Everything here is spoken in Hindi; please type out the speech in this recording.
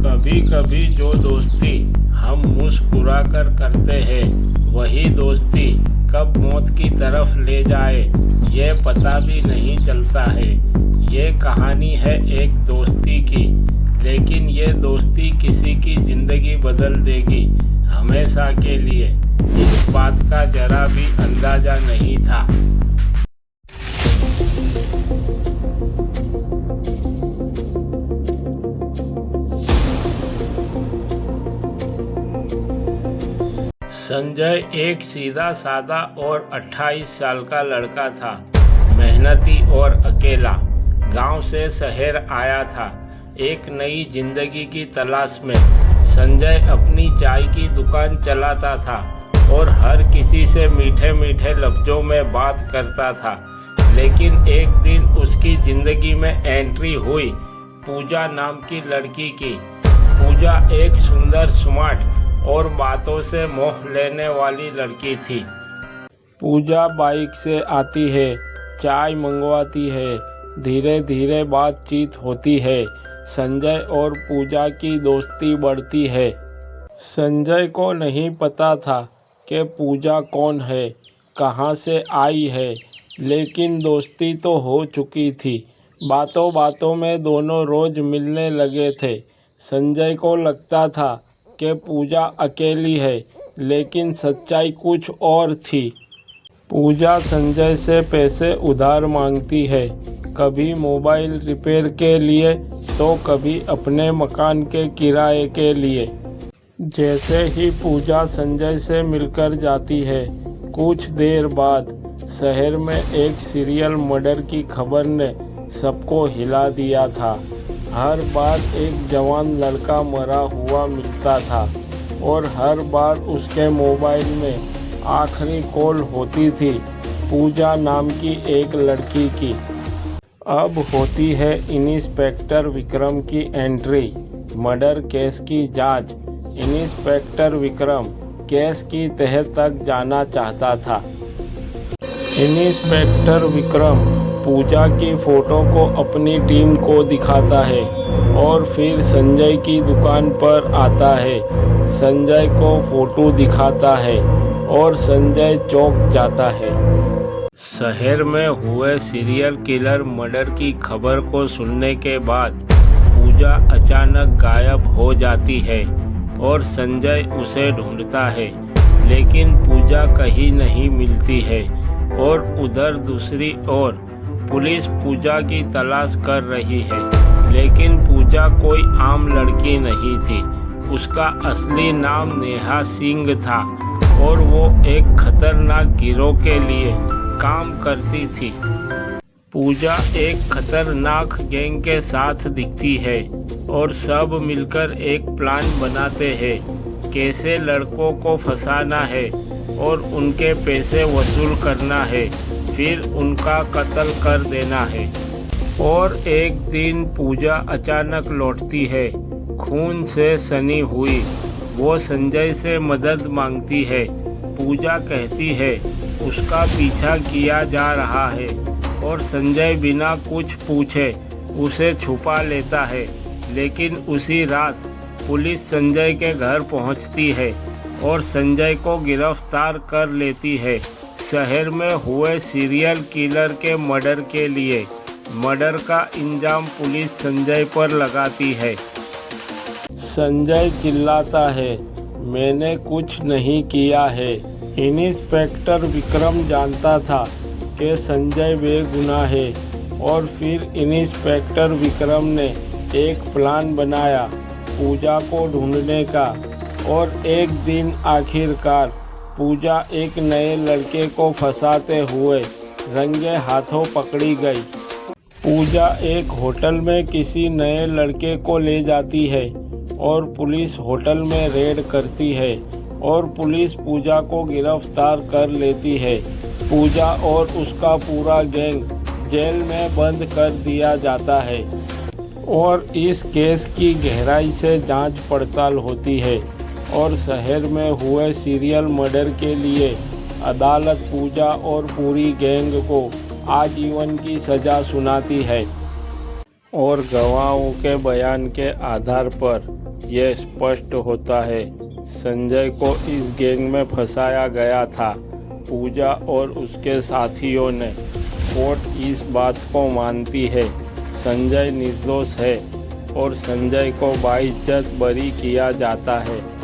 कभी कभी जो दोस्ती हम मुस्कुरा कर करते हैं, वही दोस्ती कब मौत की तरफ ले जाए ये पता भी नहीं चलता है। ये कहानी है एक दोस्ती की, लेकिन ये दोस्ती किसी की ज़िंदगी बदल देगी हमेशा के लिए। इस बात का जरा भी अंदाज़ा नहीं था। संजय एक सीधा साधा और 28 साल का लड़का था। मेहनती और अकेला गांव से शहर आया था, एक नई जिंदगी की तलाश में। संजय अपनी चाय की दुकान चलाता था और हर किसी से मीठे मीठे लफ्ज़ों में बात करता था। लेकिन एक दिन उसकी ज़िंदगी में एंट्री हुई पूजा नाम की लड़की की। पूजा एक सुंदर, स्मार्ट और बातों से मोह लेने वाली लड़की थी। पूजा बाइक से आती है, चाय मंगवाती है, धीरे धीरे बातचीत होती है। संजय और पूजा की दोस्ती बढ़ती है। संजय को नहीं पता था कि पूजा कौन है, कहाँ से आई है, लेकिन दोस्ती तो हो चुकी थी। बातों बातों में दोनों रोज़ मिलने लगे थे। संजय को लगता था कि पूजा अकेली है, लेकिन सच्चाई कुछ और थी। पूजा संजय से पैसे उधार मांगती है, कभी मोबाइल रिपेयर के लिए तो कभी अपने मकान के किराए के लिए। जैसे ही पूजा संजय से मिलकर जाती है, कुछ देर बाद शहर में एक सीरियल मर्डर की खबर ने सबको हिला दिया था। हर बार एक जवान लड़का मरा हुआ मिलता था और हर बार उसके मोबाइल में आखिरी कॉल होती थी पूजा नाम की एक लड़की की। अब होती है इंस्पेक्टर विक्रम की एंट्री। मर्डर केस की जांच। इंस्पेक्टर विक्रम केस की तह तक जाना चाहता था। इंस्पेक्टर विक्रम पूजा की फ़ोटो को अपनी टीम को दिखाता है और फिर संजय की दुकान पर आता है। संजय को फ़ोटो दिखाता है और संजय चौंक जाता है। शहर में हुए सीरियल किलर मर्डर की खबर को सुनने के बाद पूजा अचानक गायब हो जाती है और संजय उसे ढूंढता है, लेकिन पूजा कहीं नहीं मिलती है। और उधर दूसरी ओर पुलिस पूजा की तलाश कर रही है, लेकिन पूजा कोई आम लड़की नहीं थी। उसका असली नाम नेहा सिंह था और वो एक खतरनाक गिरोह के लिए काम करती थी। पूजा एक खतरनाक गैंग के साथ दिखती है और सब मिलकर एक प्लान बनाते हैं कैसे लड़कों को फंसाना है और उनके पैसे वसूल करना है, फिर उनका कत्ल कर देना है। और एक दिन पूजा अचानक लौटती है, खून से सनी हुई। वो संजय से मदद मांगती है। पूजा कहती है उसका पीछा किया जा रहा है और संजय बिना कुछ पूछे उसे छुपा लेता है। लेकिन उसी रात पुलिस संजय के घर पहुंचती है और संजय को गिरफ्तार कर लेती है शहर में हुए सीरियल किलर के मर्डर के लिए। मर्डर का इल्जाम पुलिस संजय पर लगाती है। संजय चिल्लाता है, मैंने कुछ नहीं किया है। इंस्पेक्टर विक्रम जानता था कि संजय बेगुनाह है और फिर इंस्पेक्टर विक्रम ने एक प्लान बनाया पूजा को ढूंढने का। और एक दिन आखिरकार पूजा एक नए लड़के को फंसाते हुए रंगे हाथों पकड़ी गई। पूजा एक होटल में किसी नए लड़के को ले जाती है और पुलिस होटल में रेड करती है और पुलिस पूजा को गिरफ्तार कर लेती है। पूजा और उसका पूरा गैंग जेल में बंद कर दिया जाता है और इस केस की गहराई से जांच पड़ताल होती है और शहर में हुए सीरियल मर्डर के लिए अदालत पूजा और पूरी गैंग को आजीवन की सज़ा सुनाती है और गवाहों के बयान के आधार पर यह स्पष्ट होता है। संजय को इस गैंग में फंसाया गया था। पूजा और उसके साथियों ने। कोर्ट इस बात को मानती है। संजय निर्दोष है और संजय को बाइज्जत बरी किया जाता है।